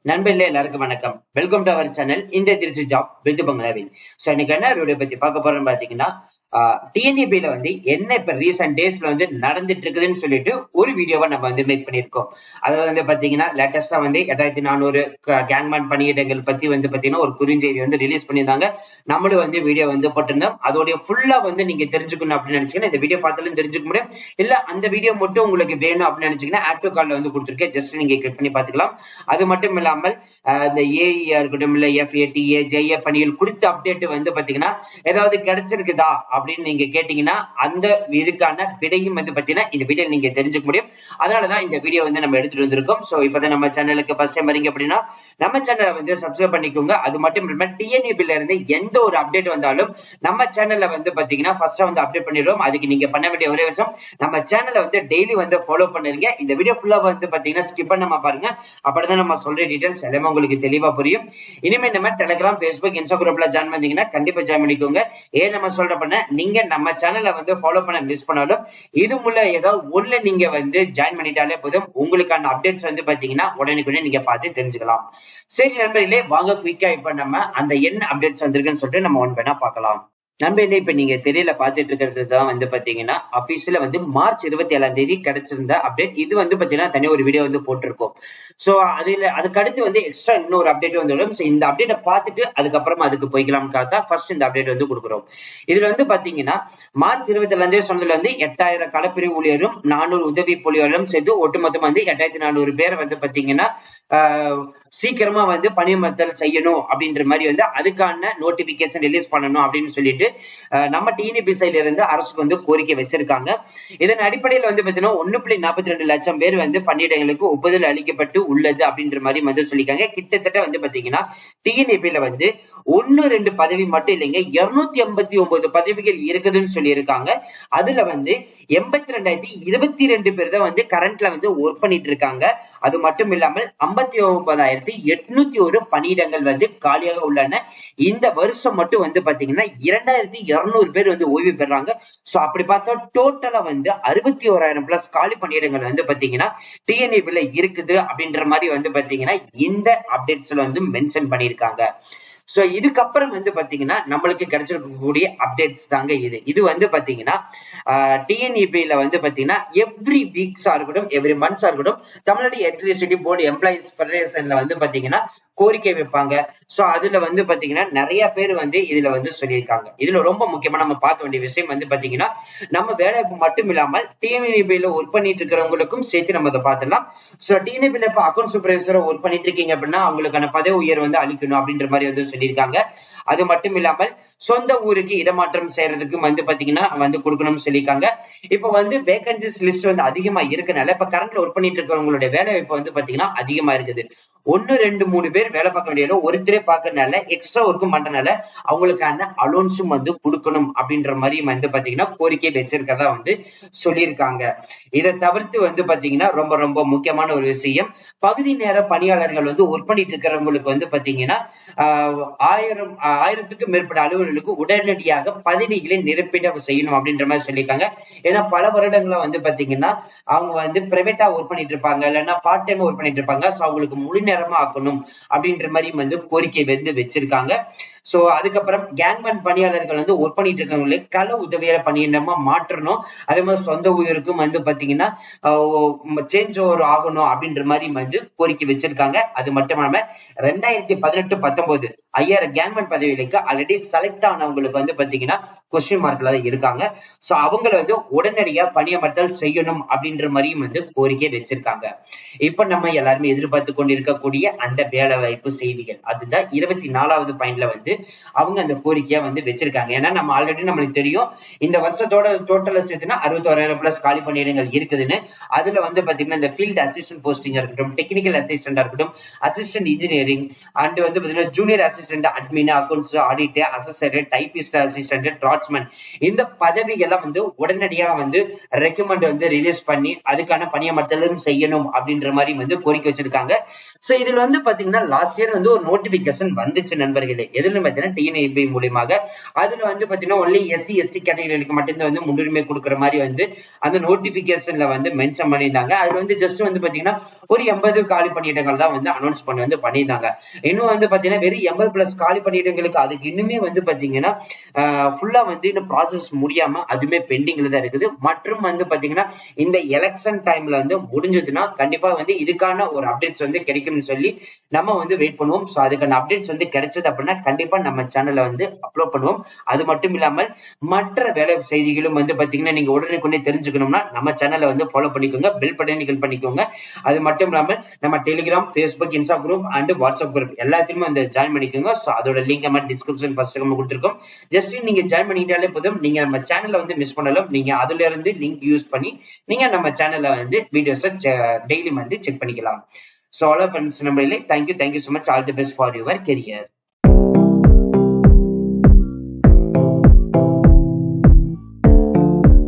நண்பர்களே எல்லாருக்கும் வணக்கம். வெல்கம் டு அவர் சேனல் இந்த திருச்சி ஜாப் வித் பங்களாவில். சோ இன்னைக்கு என்ன வீடியோ பத்தி பார்க்க போறோம்னு பாத்தீங்கன்னா, டிஎன்இபில வந்து என்ன இப்ப ரீசன்ட் டேஸ்ல வந்து நடந்துட்டு இருக்குதுன்னு சொல்லிட்டு ஒரு வீடியோவை நம்ம வந்து மேக் பண்ணிருக்கோம். அதாவது வந்து பாத்தீங்கன்னா லேட்டஸ்டா வந்து 8400 கேங்மேன் பணியிடங்கள் பத்தி வந்து பாத்தீங்கன்னா ஒரு குறுஞ்செய்தி வந்து ரிலீஸ் பண்ணியிருந்தாங்க. நம்மளும் வந்து வீடியோ வந்து போட்டிருந்தோம். அதோடைய ஃபுல்லா வந்து நீங்க தெரிஞ்சுக்கணும் அப்படின்னு நினைச்சீங்கன்னா இந்த வீடியோ பார்த்தாலும் தெரிஞ்சுக்க முடியும். இல்ல அந்த வீடியோ மட்டும் உங்களுக்கு வேணும் அப்படின்னு நினைச்சீங்கன்னா ஆட் டு கார்ட்ல வந்து கொடுத்துருக்கேன். ஜஸ்ட் நீங்க கிளிக் பண்ணி பாத்துக்கலாம். அது மட்டும் இல்லாமல் இந்த ஏஇஆ இருக்கட்டும் இல்ல எஃப்ஏடிஏ ஜெய பணிகள் குறித்த அப்டேட் வந்து பாத்தீங்கன்னா ஏதாவது கிடைச்சிருக்குதா அப்படின்னு நீங்க கேட்டீங்கன்னா அந்த இதுக்கான விடையும் வந்து பாத்தீங்கன்னா இந்த வீடியோ நீங்க தெரிஞ்சுக்க முடியும். அதனாலதான் இந்த வீடியோ வந்து நம்ம எடுத்துட்டு வந்திருக்கோம். சோ இப்பதான் நம்ம சேனலுக்கு ஃபர்ஸ்ட் டைம் வரீங்க அப்படின்னா நம்ம சேனலை வந்து சப்ஸ்கிரைப் பண்ணிக்கோங்க. அது மட்டும் இல்லாம டிஎன்இபில இருந்து எந்த ஒரு அப்டேட் வந்தாலும் நம்ம சேனல்ல வந்து பாத்தீங்கன்னா ஃபர்ஸ்ட் வந்து அப்டேட் பண்ணிடுவோம். அதுக்கு நீங்க பண்ண வேண்டிய ஒரே விஷயம் நம்ம சேனலை வந்து டெய்லி வந்து ஃபாலோ பண்ணுங்க. இந்த வீடியோ ஃபுல்லா வந்து பாத்தீங்கன்னா ஸ்கிப் பண்ணாம பாருங்க. அப்படிதான் நம்ம சொல்ற டீடைல்ஸ் எல்லாமே உங்களுக்கு தெளிவா புரியும். இனிமே நம்ம டெலிகிராம், Facebook, இன்ஸ்டாகிராம்ல ஜாயின் பண்ணீங்கன்னா கண்டிப்பா ஜாயின் பண்ணிக்கோங்க. ஏன் நம்ம சொல்ற பண்ண நீங்க நம்ம சேனலை வந்து ஃபாலோ பண்ண மிஸ் பண்ணாலும் இது முள்ள ஏதாவது ஒண்ணுல நீங்க வந்து ஜாயின் பண்ணிட்டாலே போதும். உங்களுக்கான அப்டேட்ஸ் வந்து பாத்தீங்கன்னா உடனுக்குடனே நீங்க பார்த்து தெரிஞ்சுக்கலாம். சரி நண்பர்களே, வாங்க குயிக்கா இப்ப நம்ம அந்த என்ன அப்டேட்ஸ் வந்திருக்குன்னு சொல்லிட்டு நம்ம ஒன் பண்ணா பார்க்கலாம். நண்பர்களே, இப்ப நீங்க தெரியல பாத்துட்டு இருக்கிறது தான் வந்து பாத்தீங்கன்னா அபிஷியல வந்து மார்ச் 27ஆம் தேதி கிடைச்சிருந்த அப்டேட். இது வந்து பாத்தீங்கன்னா தனியா ஒரு வீடியோ வந்து போட்டிருக்கோம். சோ அதுக்கு அடுத்து வந்து எக்ஸ்ட்ரா இன்னொரு அப்டேட் வந்துடும். சோ இந்த அப்டேட்டை பார்த்துட்டு அதுக்கப்புறமா அதுக்கு போய்க்கலாம்னு தான் ஃபர்ஸ்ட் இந்த அப்டேட் வந்து கொடுக்குறோம். இதுல வந்து பாத்தீங்கன்னா மார்ச் 27ஆம் தேதி சொன்னதுல வந்து 8000 களப்பிரிவு ஊழியரும் 400 உதவி புலிகளும் சேர்த்து ஒட்டுமொத்தமா வந்து 8400 பேர் வந்து பாத்தீங்கன்னா சீக்கிரமா வந்து பணியமர்த்தல் செய்யணும் அப்படின்ற மாதிரி வந்து அதுக்கான நோட்டிபிகேஷன் ரிலீஸ் பண்ணணும் அப்படின்னு சொல்லிட்டு நம்ம டிஎன்இபி சைட்ல இருந்து அரசுக்கு வந்து கோரிக்கை வச்சிருக்காங்க. இதன் அடிப்படையில் வந்து பாத்தீங்கன்னா 1.42 லட்சம் பேர் வந்து பணியிடங்களுக்கு ஒப்புதல் அளிக்கப்பட்டு உள்ளது அப்படின்ற மாதிரி வந்து சொல்லியிருக்காங்க. கிட்டத்தட்ட வந்து பாத்தீங்கன்னா டிஎன்இபில வந்து 1-2 பதவி மட்டும் இல்லைங்க, 289 பதவிகள் இருக்குதுன்னு சொல்லியிருக்காங்க. அதுல வந்து 82,022 பேர் தான் வந்து கரண்ட்ல வந்து ஒர்க் பண்ணிட்டு இருக்காங்க. அது மட்டும் இல்லாமல் 59,801 பணியிடங்கள் வந்து காலியாக உள்ளன. இந்த வருஷம் மட்டும் வந்து பாத்தீங்கன்னா 2,200 பேர் வந்து ஓய்வு பெறாங்க. சோ அப்படி பார்த்தா டோட்டலா வந்து 61,000 பிளஸ் காலி பணியிடங்கள் வந்து பாத்தீங்கன்னா டிஎன்இபில இருக்குது அப்படின்ற மாதிரி வந்து பாத்தீங்கன்னா இந்த அப்டேட்ஸ்ல வந்து மென்ஷன் பண்ணியிருக்காங்க. சோ இதுக்கப்புறம் வந்து பாத்தீங்கன்னா நம்மளுக்கு கிடைச்சிருக்கக்கூடிய அப்டேட்ஸ் தாங்க இது வந்து பாத்தீங்கன்னா டிஎன்இபில வந்து பாத்தீங்கன்னா எவ்ரி வீக்ஸா இருக்கட்டும் எவ்ரி மந்த்ஸா இருக்கட்டும் தமிழ்நாடு எலக்ட்ரிசிட்டி போர்டு எம்ப்ளாயிஸ் ஃபெடரேஷன்ல வந்து பாத்தீங்கன்னா கோரிக்கை வைப்பாங்க. சோ அதுல வந்து பாத்தீங்கன்னா நிறைய பேர் வந்து இதுல வந்து சொல்லியிருக்காங்க. இதுல ரொம்ப முக்கியமா நம்ம பார்க்க வேண்டிய விஷயம் வந்து பாத்தீங்கன்னா நம்ம வேலைவாய்ப்பு மட்டும் இல்லாமல் டிஎன்இபில ஒர்க் பண்ணிட்டு இருக்கிறவங்களுக்கும் சேர்த்து நம்ம அதை பார்த்துடலாம். சோ டிஎன்இபில இப்ப அக்கௌண்ட் சூப்பர்வைசரா ஒர்க் பண்ணிட்டு இருக்கீங்க அப்படின்னா அவங்களுக்கான பதவி உயர்வு வந்து அளிக்கணும் அப்படின்ற மாதிரி வந்து சொல்லியிருக்காங்க. அது மட்டும் இல்லாமல் சொந்த ஊருக்கு இடமாற்றம் செய்யறதுக்கு வந்து பாத்தீங்கன்னா வந்து கொடுக்கணும்னு சொல்லியிருக்காங்க. இப்ப வந்து வேகன்சிஸ் லிஸ்ட் வந்து அதிகமா இருக்கனால இப்ப கரண்ட்ல ஒர்க் பண்ணிட்டு இருக்கிறவங்களுடைய வேலை வாய்ப்பு வந்து பாத்தீங்கன்னா அதிகமா இருக்குது. 1, 2, 3 பேர் வேலை பார்க்க வேண்டியது ஒருத்தரே பார்க்கறதுனால எக்ஸ்ட்ரா ஒர்க்கும் பண்றதுனால அவங்களுக்கான அலோன்ஸும் வந்து கொடுக்கணும் அப்படின்ற மாதிரி வந்து பாத்தீங்கன்னா கோரிக்கை வச்சிருக்கதா வந்து சொல்லியிருக்காங்க. இதை தவிர்த்து வந்து பாத்தீங்கன்னா ரொம்ப ரொம்ப முக்கியமான ஒரு விஷயம், பகுதி நேர பணியாளர்கள் வந்து ஒர்க் பண்ணிட்டு இருக்கிறவங்களுக்கு வந்து பாத்தீங்கன்னா 1000க்கும் மேற்பட்ட அலுவலர்களுக்கு உடனடியாக பதவிகளை நிரப்பிட செய்யணும் அப்படின்ற மாதிரி சொல்லியிருக்காங்க. ஏன்னா பல வருடங்களா வந்து பாத்தீங்கன்னா அவங்க வந்து பிரைவேட்டா ஒர்க் பண்ணிட்டு இருப்பாங்க, இல்லைன்னா பார்ட் டைம் ஒர்க் பண்ணிட்டு இருப்பாங்க. சோ அவங்களுக்கு முழு நேரமா ஆக்கணும் அப்படின்ற மாதிரி வந்து கோரிக்கை வந்து வச்சிருக்காங்க. சோ அதுக்கப்புறம் கேங்மேன் பணியாளர்கள் வந்து ஒர்க் பண்ணிட்டு இருக்கவங்களுக்கு கள உதவியாளர் பணியிடமா மாற்றணும். அதே மாதிரி சொந்த ஊருக்கும் வந்து பாத்தீங்கன்னா சேஞ்ச் ஓவர் ஆகணும் அப்படின்ற மாதிரி வந்து கோரிக்கை வச்சிருக்காங்க. அது மட்டும் இல்லாம 2018-19 5000 கேங்மேன் பதவிகளுக்கு ஆல்ரெடி செலக்ட் ஆனவங்களுக்கு வந்து பாத்தீங்கன்னா கொஸ்டின் மார்க்ல தான் இருக்காங்க. சோ அவங்களை வந்து உடனடியா பணியமர்த்தல் செய்யணும் அப்படின்ற மாதிரியும் வந்து கோரிக்கை வச்சிருக்காங்க. இப்ப நம்ம எல்லாருமே எதிர்பார்த்து கொண்டிருக்கக்கூடிய அந்த வேலை வாய்ப்பு செய்திகள் அதுதான் 24வது பாயிண்ட்ல வந்து அவங்க அந்த கோரிக்கையா வந்து வச்சிருக்காங்க. ஏன்னா நம்ம ஆல்ரெடி நம்மளுக்கு தெரியும் இந்த வருஷத்தோட டோட்டல் சேர்த்துனா 61,000 பிளஸ் காலி பணியிடங்கள் இருக்குதுன்னு. அதுல வந்து பாத்தீங்கன்னா இந்த ஃபீல்ட் அசிஸ்டன்ட் போஸ்டிங்கா இருக்கட்டும், டெக்னிக்கல் அசிஸ்டன்டா இருக்கட்டும், அசிஸ்டன்ட் இன்ஜினியரிங் அண்ட் வந்து பாத்தீங்கன்னா junior assistant, admin, accounts, audit, அசஸர், typist assistant, draughtsman இந்த பதவிகள்லாம் வந்து உடனடியாக வந்து ரெக்கமெண்ட் வந்து ரிலீஸ் பண்ணி அதுக்கான பணியமர்த்தலும் செய்யணும் அப்படின்ற மாதிரி வந்து கோரிக்கை வச்சிருக்காங்க. சோ இதுல வந்து பாத்தீங்கன்னா லாஸ்ட் இயர் வந்து ஒரு நோட்டிபிகேஷன் வந்துச்சு நண்பர்களே. எதுல பாத்தீங்கன்னா டிஎன்இபி மூலியமாக. அதுல வந்து பாத்தீங்கன்னா ஒன்லி எஸ்சி எஸ்டி கேட்டகரிகளுக்கு மட்டும்தான் வந்து முன்னுரிமை கொடுக்குற மாதிரி வந்து அந்த நோட்டிபிகேஷன்ல வந்து மென்ஷன் பண்ணியிருந்தாங்க. அதுல வந்து ஜஸ்ட் வந்து பாத்தீங்கன்னா ஒரு 80 காலி பணியிடங்கள் தான் வந்து அனௌன்ஸ் பண்ணி வந்து பண்ணியிருந்தாங்க. இன்னும் வந்து பாத்தீங்கன்னா வெறும் 80+ காலி பணியிடங்களுக்கு அதுக்கு இன்னுமே வந்து பாத்தீங்கன்னா ஃபுல்லா வந்து இன்னும் ப்ராசஸ் முடியாம அதுமே பெண்டிங்ல தான் இருக்குது. மற்றும் வந்து பாத்தீங்கன்னா இந்த எலெக்ஷன் டைம்ல வந்து முடிஞ்சதுன்னா கண்டிப்பா வந்து இதுக்கான ஒரு அப்டேட்ஸ் வந்து கிடைக்கும்னு சொல்லி நம்ம வந்து வெயிட் பண்ணுவோம். ஸோ அதுக்கான அப்டேட்ஸ் வந்து கிடைச்சது அப்படின்னா கண்டிப்பா நம்ம சேனல்ல வந்து அப்லோட் பண்ணுவோம். அது மட்டும் இல்லாமல் மற்ற வேலை செய்திகளும் வந்து பாத்தீங்கன்னா நீங்க உடனுக்குடனே தெரிஞ்சுக்கணும்னா நம்ம சேனலை வந்து ஃபாலோ பண்ணிக்கோங்க, பெல் பட்டனை கிளிக் பண்ணிக்கோங்க. அது மட்டும் இல்லாமல் நம்ம Telegram, Facebook, Insta group and WhatsApp group எல்லாத்தையுமே வந்து ஜாயின் பண்ணிக்கோங்க. ஸோ அதோட லிங்க் நம்ம டிஸ்கிரிப்ஷன் ஃபர்ஸ்ட் நம்ம கொடுத்துருக்கோம். ஜஸ்ட் நீங்க ஜாயின் பண்ணிட்டாலே போதும், நீங்க நம்ம சேனலை வந்து மிஸ் பண்ணலாம். நீங்க அதுல இருந்து லிங்க் யூஸ் பண்ணி நீங்க நம்ம சேனல்ல வந்து வீடியோஸை டெய்லி வந்து செக் பண்ணிக்கலாம். So all our friends, thank you so much. All the best for your career.